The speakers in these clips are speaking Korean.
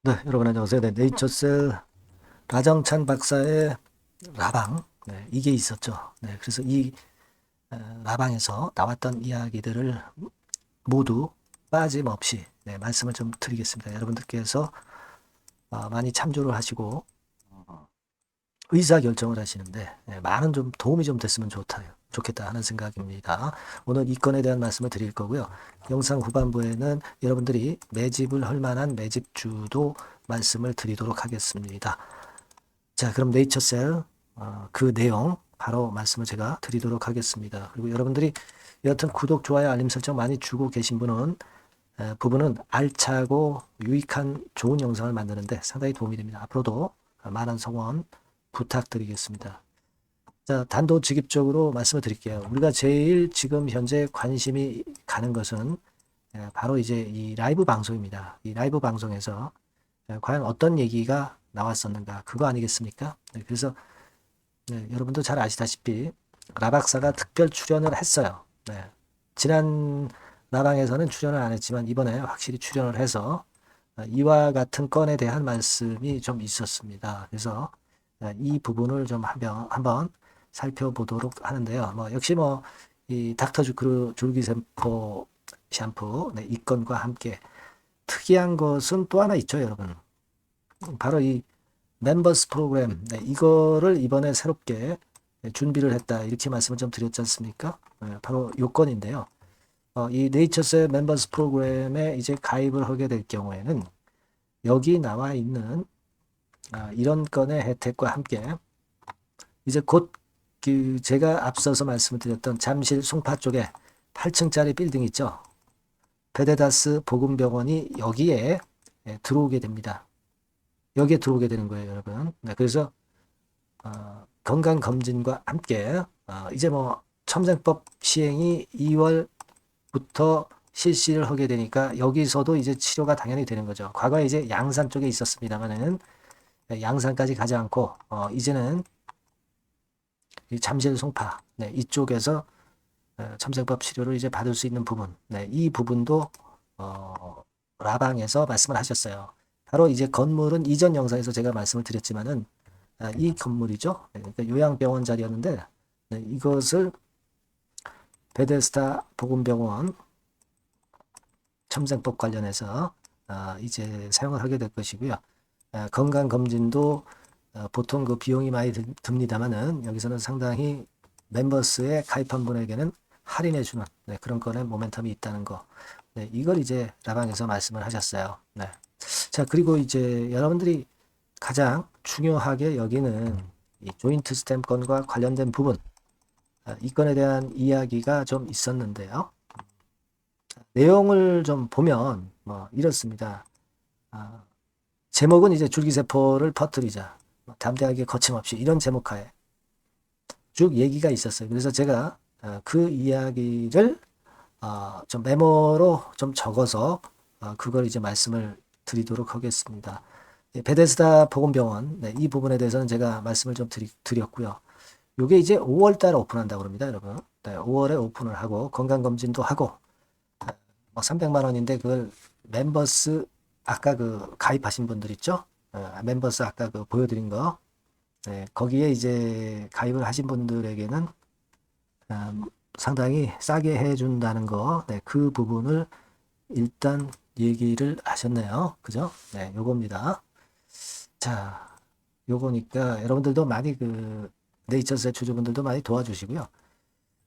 네, 여러분 안녕하세요. 네, 네이처셀 라정찬 박사의 라방, 네, 이게 있었죠. 네, 그래서 이 라방에서 나왔던 이야기들을 모두 빠짐없이 네, 말씀을 좀 드리겠습니다. 여러분들께서 많이 참조를 하시고 의사 결정을 하시는데 네, 많은 좀 도움이 좀 됐으면 좋겠다 하는 생각입니다. 오늘 이 건에 대한 말씀을 드릴 거고요. 영상 후반부에는 여러분들이 매집을 할 만한 매집주도 말씀을 드리도록 하겠습니다. 자, 그럼 네이처셀 그 내용 바로 말씀을 제가 드리도록 하겠습니다. 그리고 여러분들이 여하튼 구독, 좋아요, 알림 설정 많이 주고 계신 부분은 알차고 유익한 좋은 영상을 만드는데 상당히 도움이 됩니다. 앞으로도 많은 성원 부탁드리겠습니다. 자, 단도직입적으로 말씀을 드릴게요. 우리가 제일 지금 현재 관심이 가는 것은 바로 이제 이 라이브 방송입니다. 이 라이브 방송에서 과연 어떤 얘기가 나왔었는가 그거 아니겠습니까? 네, 그래서 네, 여러분도 잘 아시다시피 라박사가 특별 출연을 했어요. 네, 지난 라방에서는 출연을 안 했지만 이번에 확실히 출연을 해서 이와 같은 건에 대한 말씀이 좀 있었습니다. 그래서 이 부분을 좀 한번 살펴보도록 하는데요. 뭐 역시 뭐 이 닥터 주크루 줄기세포 샴푸 네, 이 건과 함께 특이한 것은 또 하나 있죠, 여러분. 바로 이 멤버스 프로그램 이거를 이번에 새롭게 준비를 했다 이렇게 말씀을 좀 드렸지 않습니까? 바로 요건인데요. 이 네이처스의 멤버스 프로그램에 이제 가입을 하게 될 경우에는 여기 나와 있는 이런 건의 혜택과 함께 이제 곧 그 제가 앞서서 말씀을 드렸던 잠실 송파 쪽에 8층짜리 빌딩 있죠. 베데다스 복음병원이 여기에 들어오게 됩니다. 여기에 들어오게 되는 거예요, 여러분. 네, 그래서 건강검진과 함께 이제 뭐 첨생법 시행이 2월부터 실시를 하게 되니까 여기서도 이제 치료가 당연히 되는 거죠. 과거에 이제 양산 쪽에 있었습니다만은 양산까지 가지 않고 이제는 이 잠실 송파 네, 이쪽에서 첨생법 치료를 이제 받을 수 있는 부분 네, 이 부분도 라방에서 말씀을 하셨어요. 바로 이제 건물은 이전 영상에서 제가 말씀을 드렸지만은 이 건물이죠. 네, 그러니까 요양병원 자리였는데 네, 이것을 베데스다 복음병원 첨생법 관련해서 이제 사용을 하게 될 것이고요. 건강검진도 보통 그 비용이 많이 듭니다만은 여기서는 상당히 멤버스에 가입한 분에게는 할인해 주는 네, 그런 건에 모멘텀이 있다는 거. 네, 이걸 이제 라방에서 말씀을 하셨어요. 네. 자, 그리고 이제 여러분들이 가장 중요하게 여기는 이 조인트 스탬건과 관련된 부분, 이 건에 대한 이야기가 좀 있었는데요. 내용을 좀 보면 뭐 이렇습니다. 아, 제목은 이제 줄기세포를 퍼뜨리자. 담대하게 거침없이 이런 제목하에 쭉 얘기가 있었어요. 그래서 제가 그 이야기를 좀 메모로 좀 적어서 그걸 이제 말씀을 드리도록 하겠습니다. 베데스다 보건병원 이 부분에 대해서는 제가 말씀을 좀 드렸고요. 이게 이제 5월 달에 오픈한다고 합니다, 여러분. 네, 5월에 오픈을 하고 건강검진도 하고 뭐 300만 원인데 그걸 멤버스 아까 그 가입하신 분들 있죠? 멤버스 아까 그 보여드린 거 네, 거기에 이제 가입을 하신 분들에게는 상당히 싸게 해준다는 거, 네, 그 부분을 일단 얘기를 하셨네요. 그죠? 네, 요겁니다. 자, 요거니까 여러분들도 많이 그 네이처스의 주주분들도 많이 도와주시고요.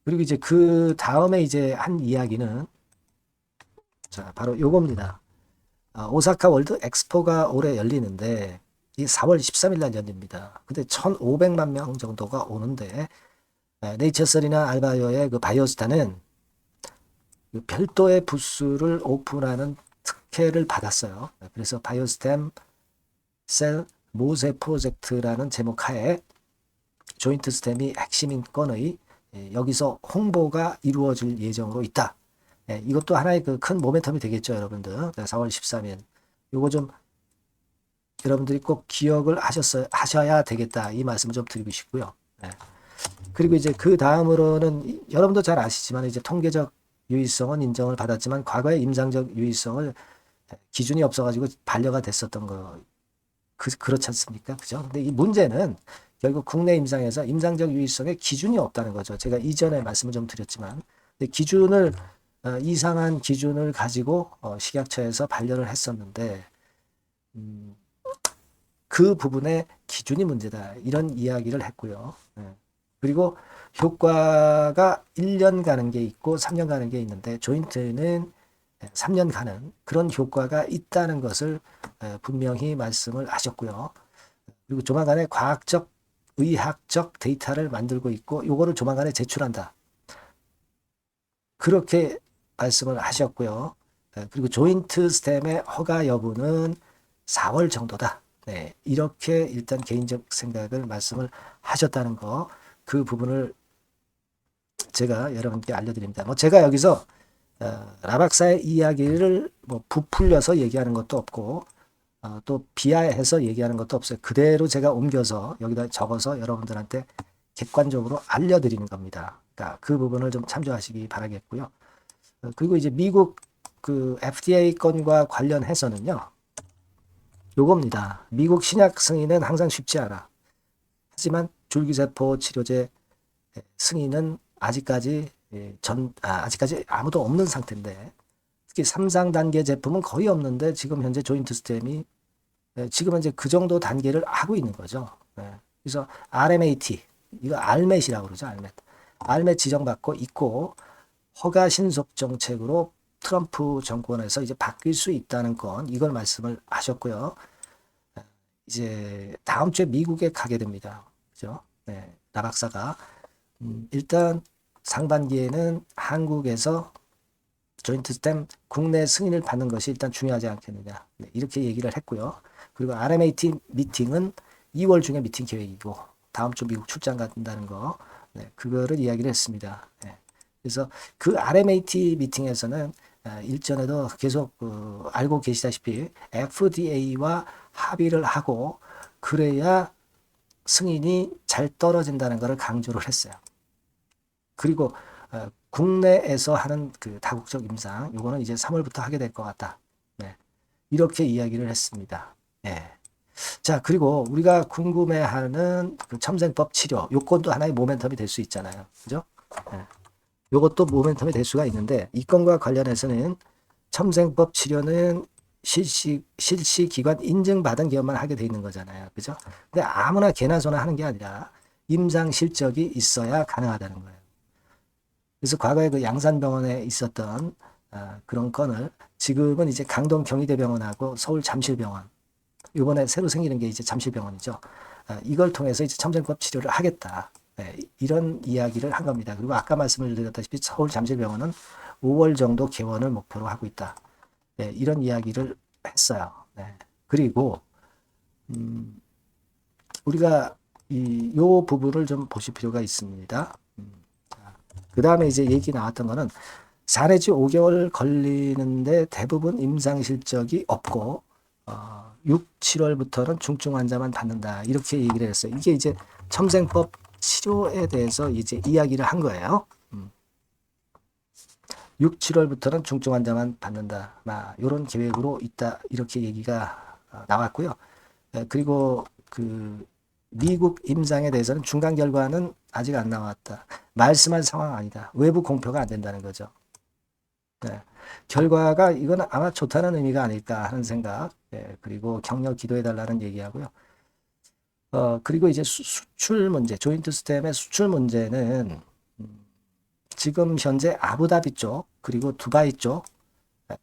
그리고 이제 그 다음에 이제 한 이야기는 자, 바로 요겁니다. 오사카 월드 엑스포가 올해 열리는데 이 4월 13일 날 열립니다. 근데 1,500만 명 정도가 오는데 네이처셀이나 알바이오의 그 바이오스타는 그 별도의 부스를 오픈하는 특혜를 받았어요. 그래서 바이오스템 셀 모세 프로젝트라는 제목 하에 조인트 스템이 핵심인 건의 여기서 홍보가 이루어질 예정으로 있다. 이것도 하나의 그 큰 모멘텀이 되겠죠, 여러분들. 4월 13일. 요거 좀 여러분들이 꼭 기억을 하셔야 되겠다. 이 말씀을 좀 드리고 싶고요. 그리고 이제 그 다음으로는 여러분도 잘 아시지만 이제 통계적 유의성은 인정을 받았지만 과거의 임상적 유의성을 기준이 없어가지고 반려가 됐었던 거 그렇지 않습니까? 그죠? 근데 이 문제는 결국 국내 임상에서 임상적 유의성에 기준이 없다는 거죠. 제가 이전에 말씀을 좀 드렸지만 근데 기준을 이상한 기준을 가지고 식약처에서 반려를 했었는데 그 부분에 기준이 문제다. 이런 이야기를 했고요. 그리고 효과가 1년 가는 게 있고 3년 가는 게 있는데 조인트는 3년 가는 그런 효과가 있다는 것을 분명히 말씀을 하셨고요. 그리고 조만간에 과학적, 의학적 데이터를 만들고 있고 요거를 조만간에 제출한다. 그렇게 말씀을 하셨고요. 그리고 조인트 스템의 허가 여부는 4월 정도다. 네, 이렇게 일단 개인적 생각을 말씀을 하셨다는 거, 그 부분을 제가 여러분께 알려드립니다. 뭐 제가 여기서 라박사의 이야기를 뭐 부풀려서 얘기하는 것도 없고 또 비하해서 얘기하는 것도 없어요. 그대로 제가 옮겨서 여기다 적어서 여러분들한테 객관적으로 알려드리는 겁니다. 그러니까 그 부분을 좀 참조하시기 바라겠고요. 그리고 이제 미국 그 FDA 건과 관련해서는요. 요겁니다. 미국 신약 승인은 항상 쉽지 않아. 하지만 줄기세포 치료제 승인은 아직까지 아직까지 아무도 없는 상태인데 특히 3상 단계 제품은 거의 없는데 지금 현재 조인트 스템이 지금 이제 그 정도 단계를 하고 있는 거죠. 그래서 RMAT 이거 알맷이라고 그러죠. 알맷 지정받고 있고 허가 신속 정책으로 트럼프 정권에서 이제 바뀔 수 있다는 건 이걸 말씀을 하셨고요. 이제 다음 주에 미국에 가게 됩니다. 그죠? 네, 나 박사가 일단 상반기에는 한국에서 조인트 스템 국내 승인을 받는 것이 일단 중요하지 않겠느냐. 네, 이렇게 얘기를 했고요. 그리고 RMAT 미팅은 2월 중에 미팅 계획이고 다음 주 미국 출장 간다는 거, 네, 그거를 이야기를 했습니다. 네. 그래서 그 RMAT 미팅에서는 일전에도 계속 알고 계시다시피 FDA와 합의를 하고 그래야 승인이 잘 떨어진다는 것을 강조를 했어요. 그리고 국내에서 하는 그 다국적 임상 요거는 이제 3월부터 하게 될 것 같다. 네. 이렇게 이야기를 했습니다. 네. 자, 그리고 우리가 궁금해하는 그 첨생법 치료 요건도 하나의 모멘텀이 될 수 있잖아요. 그죠? 네. 요것도 모멘텀이 될 수가 있는데 이 건과 관련해서는 첨생법 치료는 실시 기관 인증받은 기업만 하게 돼 있는 거잖아요. 그죠? 근데 아무나 개나 소나 하는 게 아니라 임상 실적이 있어야 가능하다는 거예요. 그래서 과거에 그 양산병원에 있었던 그런 건을 지금은 이제 강동 경희대병원하고 서울 잠실병원 이번에 새로 생기는 게 이제 잠실병원이죠. 이걸 통해서 이제 첨생법 치료를 하겠다. 네, 이런 이야기를 한 겁니다. 그리고 아까 말씀을 드렸다시피 서울 잠실병원은 5월 정도 개원을 목표로 하고 있다. 네, 이런 이야기를 했어요. 네. 그리고 우리가 요 부분을 좀 보실 필요가 있습니다. 그 다음에 이제 얘기 나왔던 거는 4 내지 5개월 걸리는데 대부분 임상 실적이 없고 6, 7월부터는 중증 환자만 받는다. 이렇게 얘기를 했어요. 이게 이제 첨생법 치료에 대해서 이제 이야기를 한 거예요. 6, 7월부터는 중증 환자만 받는다. 이런 계획으로 있다. 이렇게 얘기가 나왔고요. 그리고 그 미국 임상에 대해서는 중간 결과는 아직 안 나왔다. 말씀할 상황 아니다. 외부 공표가 안 된다는 거죠. 네. 결과가 이건 아마 좋다는 의미가 아닐까 하는 생각. 그리고 격려 기도해달라는 얘기하고요. 그리고 이제 수출 문제, 조인트 스템의 수출 문제는 지금 현재 아부다비 쪽, 그리고 두바이 쪽,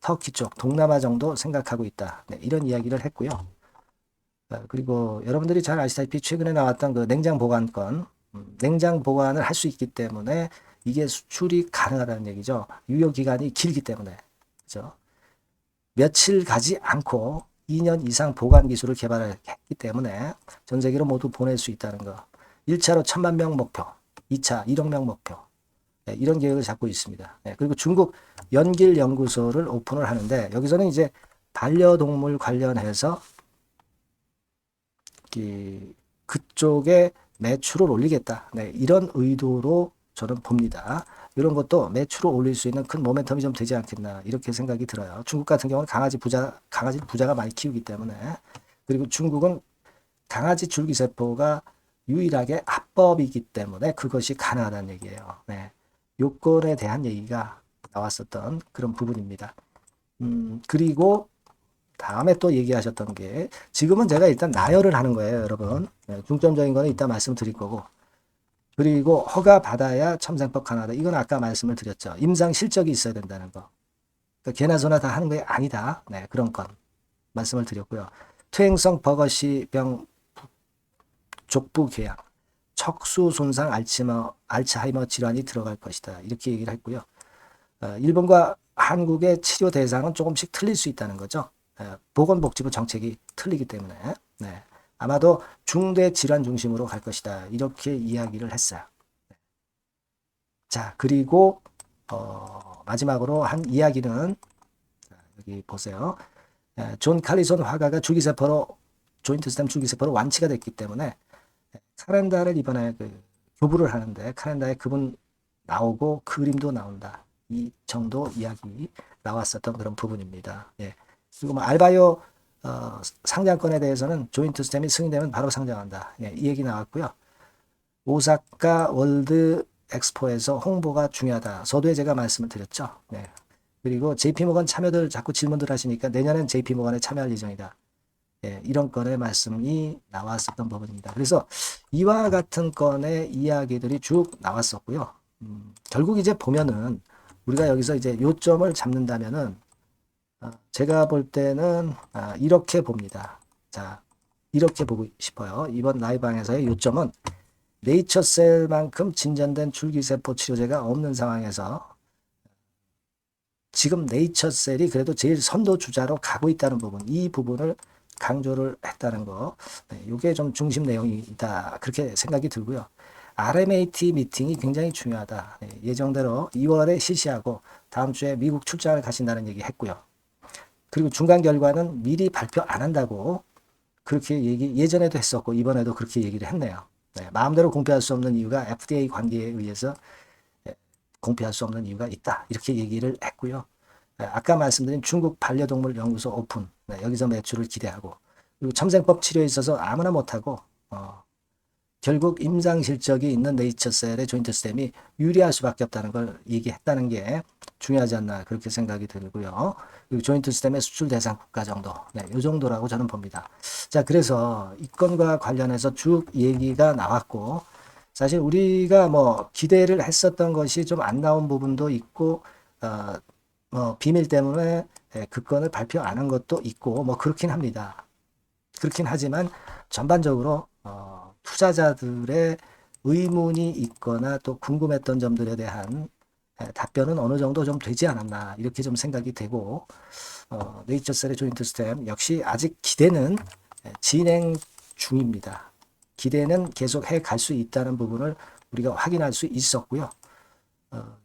터키 쪽, 동남아 정도 생각하고 있다. 네, 이런 이야기를 했고요. 그리고 여러분들이 잘 아시다시피 최근에 나왔던 그 냉장 보관권, 냉장 보관을 할 수 있기 때문에 이게 수출이 가능하다는 얘기죠. 유효 기간이 길기 때문에. 그죠? 며칠 가지 않고 2년 이상 보관 기술을 개발했기 때문에 전 세계로 모두 보낼 수 있다는 거. 1차로 1000만 명 목표, 2차 1억 명 목표. 네, 이런 계획을 잡고 있습니다. 네, 그리고 중국 연길 연구소를 오픈을 하는데 여기서는 이제 반려동물 관련해서 그쪽에 매출을 올리겠다. 네, 이런 의도로 저는 봅니다. 이런 것도 매출을 올릴 수 있는 큰 모멘텀이 좀 되지 않겠나 이렇게 생각이 들어요. 중국 같은 경우는 강아지 부자가 많이 키우기 때문에, 그리고 중국은 강아지 줄기세포가 유일하게 합법이기 때문에 그것이 가능하다는 얘기예요. 네. 요건에 대한 얘기가 나왔었던 그런 부분입니다. 그리고 다음에 또 얘기하셨던 게, 지금은 제가 일단 나열을 하는 거예요, 여러분. 네, 중점적인 거는 이따 말씀드릴 거고. 그리고 허가 받아야 첨생법 가능하다. 이건 아까 말씀을 드렸죠. 임상 실적이 있어야 된다는 거. 그러니까 개나 소나 다 하는 게 아니다. 네, 그런 건 말씀을 드렸고요. 퇴행성 버거시병 족부 궤양, 척수 손상 알츠하이머 질환이 들어갈 것이다. 이렇게 얘기를 했고요. 일본과 한국의 치료 대상은 조금씩 틀릴 수 있다는 거죠. 보건복지부 정책이 틀리기 때문에. 네. 아마도 중대 질환 중심으로 갈 것이다. 이렇게 이야기를 했어요. 자, 그리고 마지막으로 한 이야기는, 여기 보세요. 존 칼리손 화가가 줄기세포로, 조인트 스템 줄기세포로 완치가 됐기 때문에 카렌다를 이번에 교부를 하는데 카렌다에 그분 나오고 그림도 나온다. 이 정도 이야기 나왔었던 그런 부분입니다. 예. 그리고 뭐 알바이오 상장권에 대해서는 조인트 스템이 승인되면 바로 상장한다. 예, 이 얘기 나왔고요. 오사카 월드 엑스포에서 홍보가 중요하다. 서두에 제가 말씀을 드렸죠. 네. 그리고 JP모건 참여들 자꾸 질문들 하시니까 내년엔 JP모건에 참여할 예정이다. 예, 이런 건의 말씀이 나왔었던 부분입니다. 그래서 이와 같은 건의 이야기들이 쭉 나왔었고요. 결국 이제 보면은 우리가 여기서 이제 요점을 잡는다면은 제가 볼 때는 이렇게 봅니다. 자, 이렇게 보고 싶어요. 이번 라이브방에서의 요점은 네이처셀만큼 진전된 줄기세포 치료제가 없는 상황에서 지금 네이처셀이 그래도 제일 선도 주자로 가고 있다는 부분, 이 부분을 강조를 했다는 거, 이게 좀 중심 내용이다. 그렇게 생각이 들고요. RMAT 미팅이 굉장히 중요하다. 예정대로 2월에 실시하고 다음 주에 미국 출장을 가신다는 얘기 했고요. 그리고 중간 결과는 미리 발표 안 한다고 그렇게 예전에도 했었고 이번에도 그렇게 얘기를 했네요. 네, 마음대로 공표할 수 없는 이유가 FDA 관계에 의해서 공표할 수 없는 이유가 있다. 이렇게 얘기를 했고요. 아까 말씀드린 중국 반려동물 연구소 오픈, 여기서 매출을 기대하고, 그리고 첨생법 치료에 있어서 아무나 못하고 결국 임상 실적이 있는 네이처셀의 조인트 스템이 유리할 수밖에 없다는 걸 얘기했다는 게 중요하지 않나 그렇게 생각이 들고요. 그리고 조인트 스템의 수출 대상 국가 정도, 네, 이 정도라고 저는 봅니다. 자, 그래서 이 건과 관련해서 쭉 얘기가 나왔고, 사실 우리가 뭐 기대를 했었던 것이 좀 안 나온 부분도 있고, 뭐 비밀 때문에 그 건을 발표 안 한 것도 있고, 뭐 그렇긴 합니다. 그렇긴 하지만 전반적으로 투자자들의 의문이 있거나 또 궁금했던 점들에 대한 답변은 어느 정도 좀 되지 않았나 이렇게 좀 생각이 되고, 네이처셀의 조인트 스템 역시 아직 기대는 진행 중입니다. 기대는 계속 해 갈 수 있다는 부분을 우리가 확인할 수 있었고요.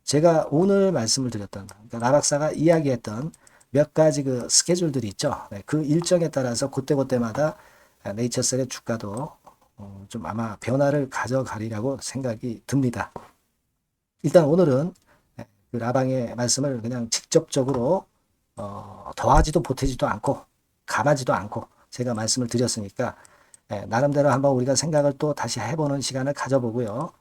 제가 오늘 말씀을 드렸던, 그러니까 라 박사가 이야기했던 몇 가지 그 스케줄들이 있죠. 네, 그 일정에 따라서 그때그때마다 네이처셀의 주가도 좀 아마 변화를 가져가리라고 생각이 듭니다. 일단 오늘은 그 라방의 말씀을 그냥 직접적으로 더하지도 보태지도 않고 감하지도 않고 제가 말씀을 드렸으니까 나름대로 한번 우리가 생각을 또 다시 해보는 시간을 가져보고요.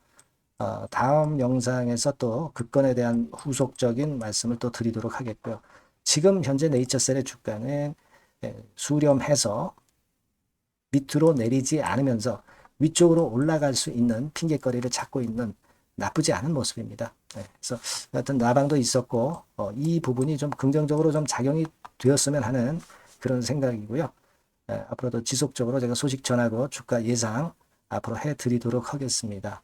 다음 영상에서 또 그 건에 대한 후속적인 말씀을 또 드리도록 하겠고요. 지금 현재 네이처셀의 주가는 수렴해서 밑으로 내리지 않으면서 위쪽으로 올라갈 수 있는 핑계거리를 찾고 있는 나쁘지 않은 모습입니다. 그래서 여하튼 나방도 있었고 이 부분이 좀 긍정적으로 좀 작용이 되었으면 하는 그런 생각이고요. 앞으로도 지속적으로 제가 소식 전하고 주가 예상 앞으로 해드리도록 하겠습니다.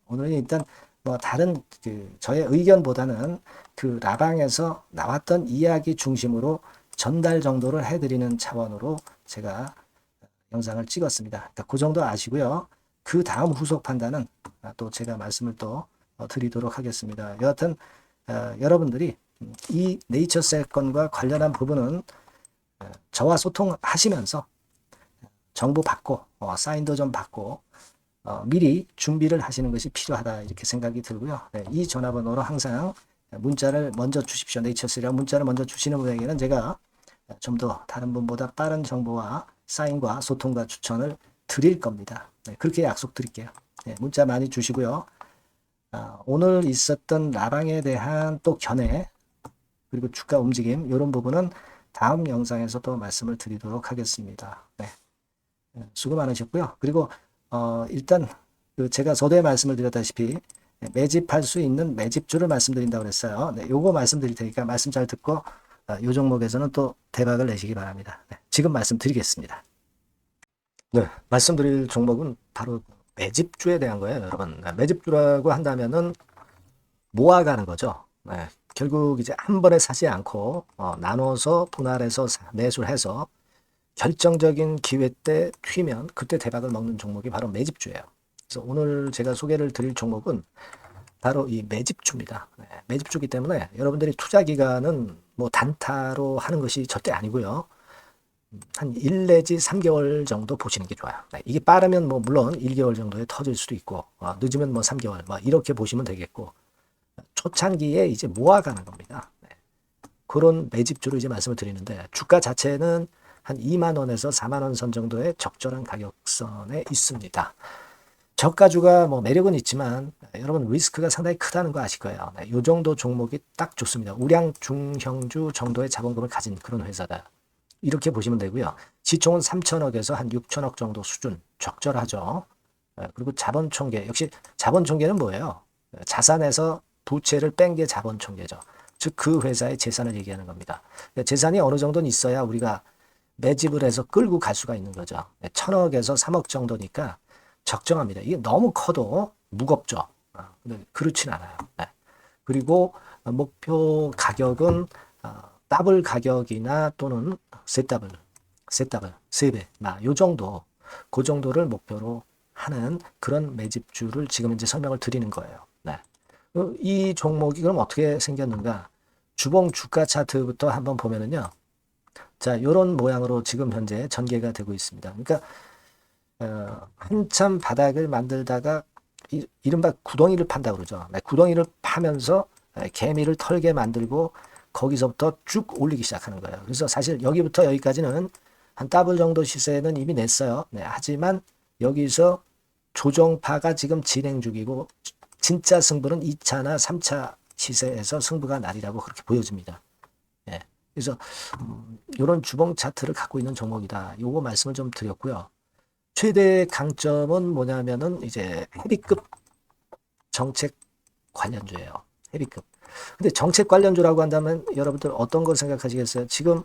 오늘은 일단 뭐 다른 저의 의견보다는 그 라방에서 나왔던 이야기 중심으로 전달 정도를 해드리는 차원으로 제가 영상을 찍었습니다. 그러니까 그 정도 아시고요. 그 다음 후속 판단은 또 제가 말씀을 또 드리도록 하겠습니다. 여하튼 여러분들이 이 네이처셀 건과 관련한 부분은 저와 소통하시면서 정보 받고 사인도 좀 받고 미리 준비를 하시는 것이 필요하다 이렇게 생각이 들고요. 네, 이 전화번호로 항상 문자를 먼저 주십시오. 네이처스리라 문자를 먼저 주시는 분에게는 제가 좀 더 다른 분보다 빠른 정보와 사인과 소통과 추천을 드릴 겁니다. 네, 그렇게 약속드릴게요. 네, 문자 많이 주시고요. 오늘 있었던 라방에 대한 또 견해 그리고 주가 움직임 이런 부분은 다음 영상에서 또 말씀을 드리도록 하겠습니다. 네, 수고 많으셨고요. 그리고 일단 제가 서두에 말씀을 드렸다시피 매집할 수 있는 매집주를 말씀드린다고 그랬어요. 네, 요거 말씀드릴 테니까 말씀 잘 듣고 요 종목에서는 또 대박을 내시기 바랍니다. 네, 지금 말씀드리겠습니다. 네, 말씀드릴 종목은 바로 매집주에 대한 거예요, 여러분. 매집주라고 한다면은 모아가는 거죠. 네, 결국 이제 한 번에 사지 않고 나눠서 분할해서 매수를 해서 결정적인 기회 때 튀면 그때 대박을 먹는 종목이 바로 매집주예요. 그래서 오늘 제가 소개를 드릴 종목은 바로 이 매집주입니다. 네, 매집주기 때문에 여러분들이 투자 기간은 뭐 단타로 하는 것이 절대 아니고요. 한 1 내지 3개월 정도 보시는 게 좋아요. 네, 이게 빠르면 뭐 물론 1개월 정도에 터질 수도 있고 늦으면 뭐 3개월 이렇게 보시면 되겠고 초창기에 이제 모아가는 겁니다. 네, 그런 매집주로 이제 말씀을 드리는데 주가 자체는 한 2만 원에서 4만 원 선 정도의 적절한 가격선에 있습니다. 저가주가 뭐 매력은 있지만 여러분 리스크가 상당히 크다는 거 아실 거예요. 네, 이 정도 종목이 딱 좋습니다. 우량 중형주 정도의 자본금을 가진 그런 회사다. 이렇게 보시면 되고요. 시총은 3천억에서 한 6천억 정도 수준 적절하죠. 그리고 자본 총계 역시 자본 총계는 뭐예요? 자산에서 부채를 뺀 게 자본 총계죠. 즉 그 회사의 재산을 얘기하는 겁니다. 재산이 어느 정도는 있어야 우리가 매집을 해서 끌고 갈 수가 있는 거죠. 1,000억에서 3억 정도니까 적정합니다. 이게 너무 커도 무겁죠. 근데 그렇진 않아요. 네. 그리고 목표 가격은 더블 가격이나 또는 세 더블, 세 배, 요 정도, 그 정도를 목표로 하는 그런 매집주를 지금 이제 설명을 드리는 거예요. 네. 이 종목이 그럼 어떻게 생겼는가? 주봉 주가 차트부터 한번 보면은요. 자, 요런 모양으로 지금 현재 전개가 되고 있습니다. 그러니까 한참 바닥을 만들다가 이른바 구덩이를 판다 그러죠. 네, 구덩이를 파면서 개미를 털게 만들고 거기서부터 쭉 올리기 시작하는 거예요. 그래서 사실 여기부터 여기까지는 한 더블 정도 시세는 이미 냈어요. 네, 하지만 여기서 조정파가 지금 진행 중이고 진짜 승부는 2차나 3차 시세에서 승부가 나리라고 그렇게 보여집니다. 네, 그래서 이런 주봉 차트를 갖고 있는 종목이다. 요거 말씀을 좀 드렸고요. 최대 강점은 뭐냐면은 이제 헤비급 정책 관련주예요. 헤비급. 근데 정책 관련주라고 한다면 여러분들 어떤 걸 생각하시겠어요? 지금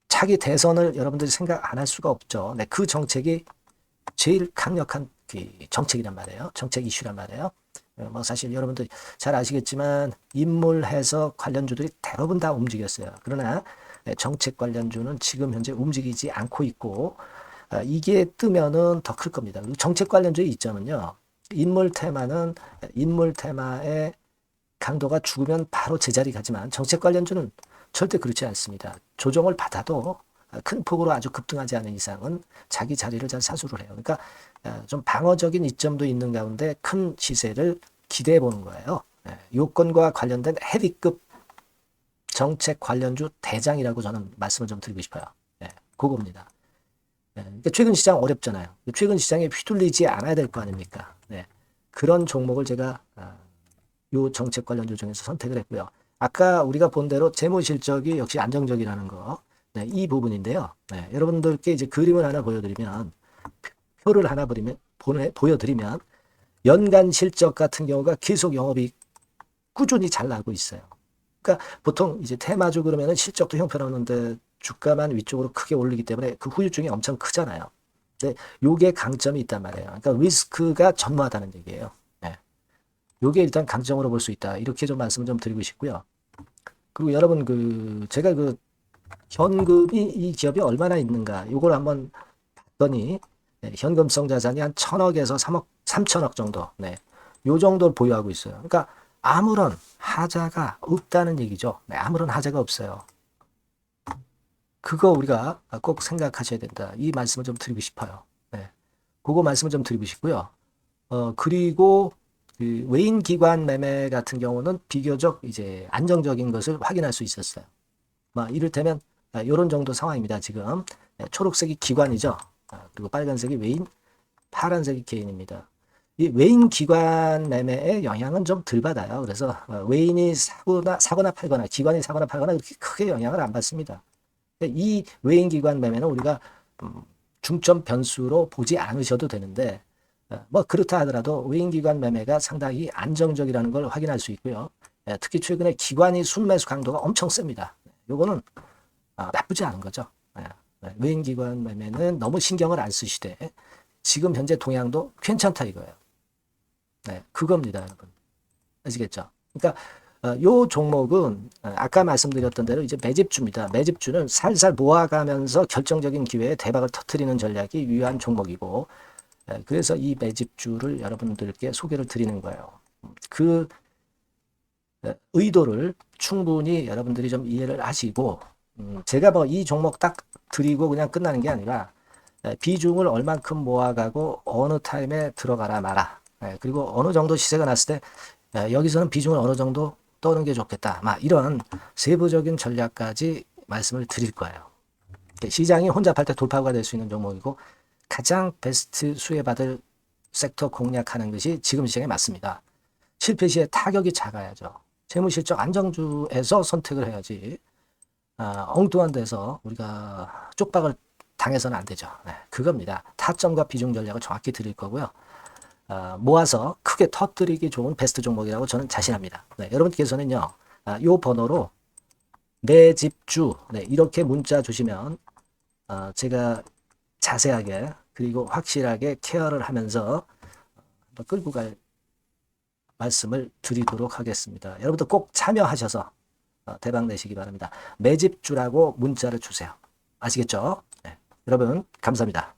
차기 대선을 여러분들이 생각 안 할 수가 없죠. 네, 그 정책이 제일 강력한 그 정책이란 말이에요. 정책 이슈란 말이에요. 뭐 사실 여러분들 잘 아시겠지만 인물 해석 관련주들이 대부분 다 움직였어요. 그러나 정책 관련주는 지금 현재 움직이지 않고 있고 이게 뜨면은 더 클 겁니다. 정책 관련주의 이점은요. 인물 테마는 인물 테마의 강도가 죽으면 바로 제자리 가지만 정책 관련주는 절대 그렇지 않습니다. 조정을 받아도 큰 폭으로 아주 급등하지 않은 이상은 자기 자리를 잘 사수를 해요. 그러니까 좀 방어적인 이점도 있는 가운데 큰 시세를 기대해 보는 거예요. 요건과 관련된 헤비급 정책 관련주 대장이라고 저는 말씀을 좀 드리고 싶어요. 그겁니다. 그러니까 최근 시장 어렵잖아요. 최근 시장에 휘둘리지 않아야 될 거 아닙니까? 그런 종목을 제가 요 정책 관련주 중에서 선택을 했고요. 아까 우리가 본 대로 재무 실적이 역시 안정적이라는 거, 이 부분인데요. 여러분들께 이제 그림을 하나 보여드리면 표를 하나 보여드리면 연간 실적 같은 경우가 계속 영업이익 꾸준히 잘 나고 있어요. 그러니까 보통 이제 테마주 그러면은 실적도 형편없는데 주가만 위쪽으로 크게 올리기 때문에 그 후유증이 엄청 크잖아요. 근데 요게 강점이 있단 말이에요. 그러니까 리스크가 전무하다는 얘기예요. 요게 일단 강점으로 볼 수 있다. 이렇게 좀 말씀을 좀 드리고 싶고요. 그리고 여러분 제가 현금이 이 기업이 얼마나 있는가 요걸 한번 봤더니 현금성 자산이 한 1,000억에서 3천억 정도. 요 정도를 보유하고 있어요. 그러니까 아무런 하자가 없다는 얘기죠. 아무런 하자가 없어요. 그거 우리가 꼭 생각하셔야 된다. 이 말씀을 좀 드리고 싶어요. 그거 말씀을 좀 드리고 싶고요. 그리고 그 외인 기관 매매 같은 경우는 비교적 이제 안정적인 것을 확인할 수 있었어요. 이를테면 이런 정도 상황입니다. 지금 초록색이 기관이죠. 그리고 빨간색이 외인, 파란색이 개인입니다. 이 외인 기관 매매의 영향은 좀 덜 받아요. 그래서 외인이 사거나 팔거나 기관이 사거나 팔거나 그렇게 크게 영향을 안 받습니다. 이 외인 기관 매매는 우리가 중점 변수로 보지 않으셔도 되는데 그렇다 하더라도 외인 기관 매매가 상당히 안정적이라는 걸 확인할 수 있고요. 특히 최근에 기관이 순매수 강도가 엄청 셉니다. 요거는 나쁘지 않은 거죠. 외인 기관 매매는 너무 신경을 안 쓰시되 지금 현재 동향도 괜찮다 이거예요. 그겁니다, 여러분. 아시겠죠? 그러니까 요 종목은 아까 말씀드렸던 대로 이제 매집주입니다. 매집주는 살살 모아가면서 결정적인 기회에 대박을 터뜨리는 전략이 유효한 종목이고, 그래서 이 매집주를 여러분들께 소개를 드리는 거예요. 그 의도를 충분히 여러분들이 좀 이해를 하시고, 제가 이 종목 딱 드리고 그냥 끝나는 게 아니라 비중을 얼만큼 모아가고 어느 타임에 들어가라 마라. 그리고 어느 정도 시세가 났을 때 여기서는 비중을 어느 정도 떠는 게 좋겠다. 이런 세부적인 전략까지 말씀을 드릴 거예요. 시장이 혼자 팔 때 돌파구가 될 수 있는 종목이고 가장 베스트 수혜받을 섹터 공략하는 것이 지금 시장에 맞습니다. 실패 시에 타격이 작아야죠. 재무실적 안정주에서 선택을 해야지 엉뚱한 데서 우리가 쪽박을 당해서는 안 되죠. 그겁니다. 타점과 비중 전략을 정확히 드릴 거고요. 모아서 크게 터뜨리기 좋은 베스트 종목이라고 저는 자신합니다. 여러분께서는요, 요 번호로 매집주 이렇게 문자 주시면 제가 자세하게 그리고 확실하게 케어를 하면서 끌고 갈 말씀을 드리도록 하겠습니다. 여러분들 꼭 참여하셔서 대박 내시기 바랍니다. 매집주라고 문자를 주세요. 아시겠죠? 여러분 감사합니다.